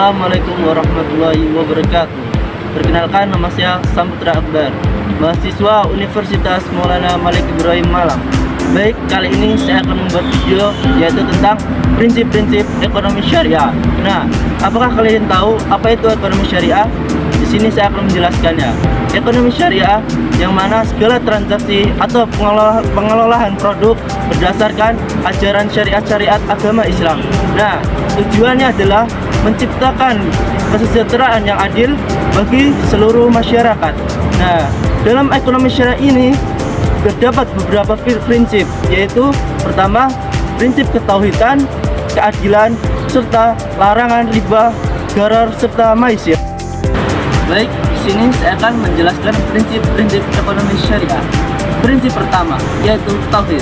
Assalamualaikum warahmatullahi wabarakatuh. Perkenalkan, nama saya Saputra Akbar, mahasiswa Universitas Maulana Malik Ibrahim Malang. Baik, kali ini saya akan membuat video yaitu tentang prinsip-prinsip ekonomi syariah. Nah, apakah kalian tahu apa itu ekonomi syariah? Di sini saya akan menjelaskannya. Ekonomi syariah yang mana segala transaksi atau pengelolaan produk berdasarkan ajaran syariat agama Islam. Nah, tujuannya adalah menciptakan kesejahteraan yang adil bagi seluruh masyarakat. Nah, dalam ekonomi syariah ini terdapat beberapa prinsip, yaitu pertama, prinsip ketauhidan, keadilan, serta larangan riba, gharar, serta maisir. Baik, di sini saya akan menjelaskan prinsip-prinsip ekonomi syariah. Prinsip pertama yaitu tauhid,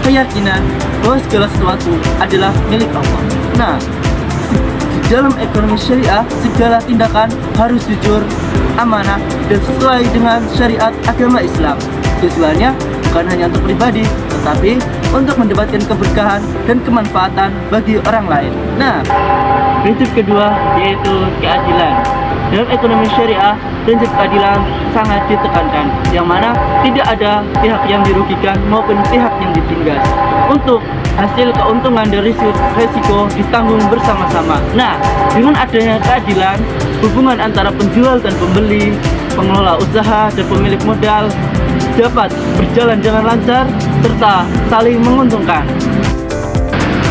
keyakinan bahwa segala sesuatu adalah milik Allah. Nah, di dalam ekonomi syariah segala tindakan harus jujur, amanah, dan sesuai dengan syariat agama Islam. Tujuannya bukan hanya untuk pribadi, tetapi untuk mendapatkan keberkahan dan kemanfaatan bagi orang lain. Nah, prinsip kedua yaitu keadilan. Dalam ekonomi syariah, prinsip keadilan sangat ditekankan, yang mana tidak ada pihak yang dirugikan maupun pihak yang ditindas. Untuk hasil keuntungan dari resiko ditanggung bersama-sama. Nah, dengan adanya keadilan, hubungan antara penjual dan pembeli, pengelola usaha dan pemilik modal dapat berjalan dengan lancar serta saling menguntungkan.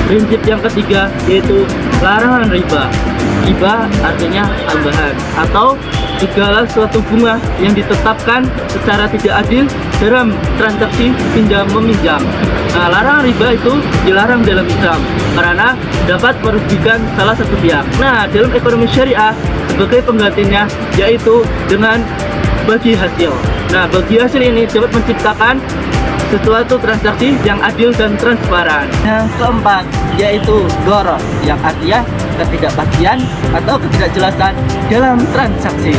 Prinsip yang ketiga yaitu larangan riba. Riba artinya tambahan atau segala suatu bunga yang ditetapkan secara tidak adil dalam transaksi pinjam meminjam. Nah, larangan riba itu dilarang dalam Islam karena dapat merugikan salah satu pihak. Nah, dalam ekonomi syariah sebagai penggantinya yaitu dengan bagi hasil. Nah, bagi hasil ini dapat menciptakan sesuatu transaksi yang adil dan transparan. Yang keempat yaitu gharar, yang artinya ketidakpastian atau ketidakjelasan dalam transaksi.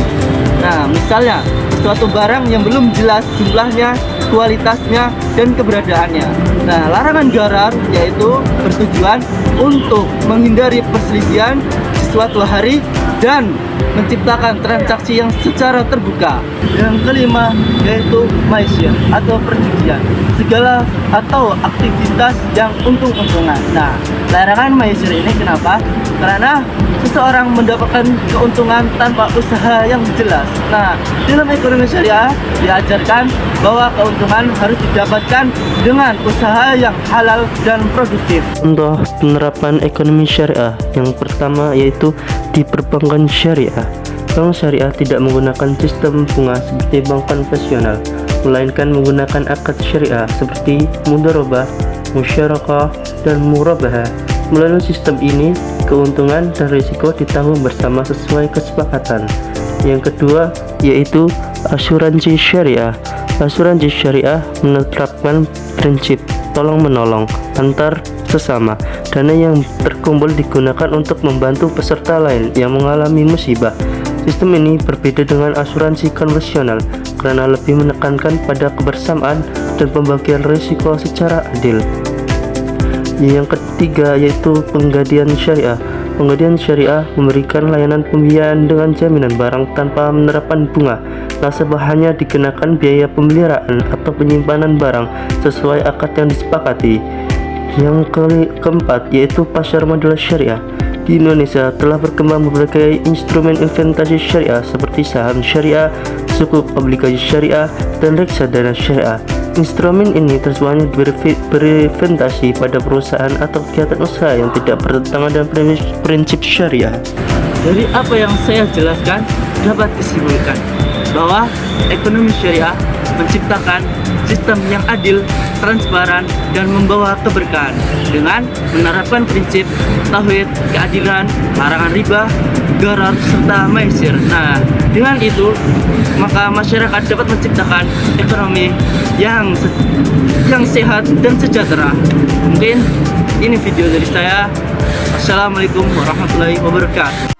Nah, misalnya suatu barang yang belum jelas jumlahnya, kualitasnya, dan keberadaannya. Nah, larangan gharar yaitu bertujuan untuk menghindari perselisihan suatu hari dan menciptakan transaksi yang secara terbuka. Yang kelima yaitu maisir atau perjudian, segala atau aktivitas yang untung-untungan. Nah, larangan maisir ini kenapa? Karena seseorang mendapatkan keuntungan tanpa usaha yang jelas. Nah, dalam ekonomi syariah diajarkan bahwa keuntungan harus didapatkan dengan usaha yang halal dan produktif. Contoh penerapan ekonomi syariah yang pertama yaitu di perbankan syariah. Bank syariah tidak menggunakan sistem bunga seperti bank konvensional, melainkan menggunakan akad syariah seperti mudharabah, musyarakah, dan murabahah. Melalui sistem ini, keuntungan dan risiko ditanggung bersama sesuai kesepakatan. Yang kedua yaitu asuransi syariah. Asuransi syariah menerapkan prinsip tolong-menolong antar sesama. Dana yang terkumpul digunakan untuk membantu peserta lain yang mengalami musibah. Sistem ini berbeda dengan asuransi konvensional karena lebih menekankan pada kebersamaan dan pembagian risiko secara adil. Yang ketiga yaitu penggadaian syariah. Penggadaian syariah memberikan layanan pembiayaan dengan jaminan barang tanpa menerapkan bunga. Nasabah hanya dikenakan biaya pemeliharaan atau penyimpanan barang sesuai akad yang disepakati. Yang keempat yaitu pasar modal syariah. Di Indonesia telah berkembang berbagai instrumen investasi syariah seperti saham syariah, sukuk obligasi syariah, dan reksadana syariah. Instrumen ini semuanya berinvestasi pada perusahaan atau kegiatan usaha yang tidak bertentangan dengan prinsip syariah. Dari apa yang saya jelaskan dapat disimpulkan bahwa ekonomi syariah menciptakan sistem yang adil, transparan, dan membawa keberkahan dengan menerapkan prinsip tauhid, keadilan, larangan riba, gharar, serta maisir. Nah, dengan itu maka masyarakat dapat menciptakan ekonomi yang sehat dan sejahtera. Mungkin ini video dari saya. Assalamualaikum warahmatullahi wabarakatuh.